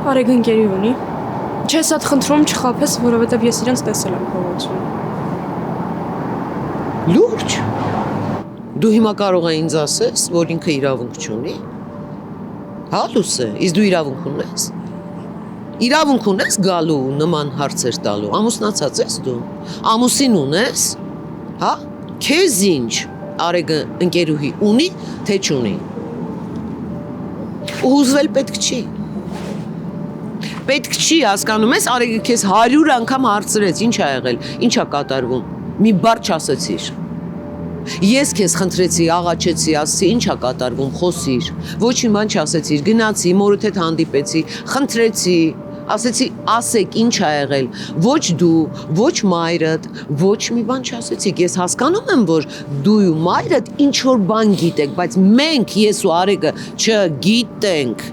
Արեգն գերի ունի։ Չես այդ խնդրում չխափես, որովհետև ես իրենց տեսել եմ փողոցում։ Լուրջ։ Դու հիմա կարող ես ինձ ասես, որ ինքը իրավունք չունի։ Հա, Լուսե, իսկ դու իրավունք ունես։ Իրավունք ունես գալու նման հարցեր տալու։ Ամուսնացած ես դու։ Ամուսին ունես։ Հա, քեզ ինչ Արեգը ընկերուհի ունի, թե չունի։ Ու հուզվել պետք չի։ Պետք չի, հասկանում ես, Արեգը քեզ 100 անգամ հարցրեց, ինչ ա եղել, ինչ ա կատարվում։ Մի բառ չասեցիր։ Ես քեզ խնդրեցի, աղաչեցի, ասեցի, ինչ ա կատարվում, խոսիր։ Ոչ մի բան չասեցիր, գնացի, մորդ հետ հանդիպեցի, խնդրեցի, ասեցի, ասեք, ինչ ա եղել։ Ոչ դու, ոչ մայրդ, ոչ մի բան չասեցիք։ Ես հասկանում եմ, որ դու ու մայրդ ինչ որ բան գիտեք, բայց մենք, ես ու Արեգը չգիտենք։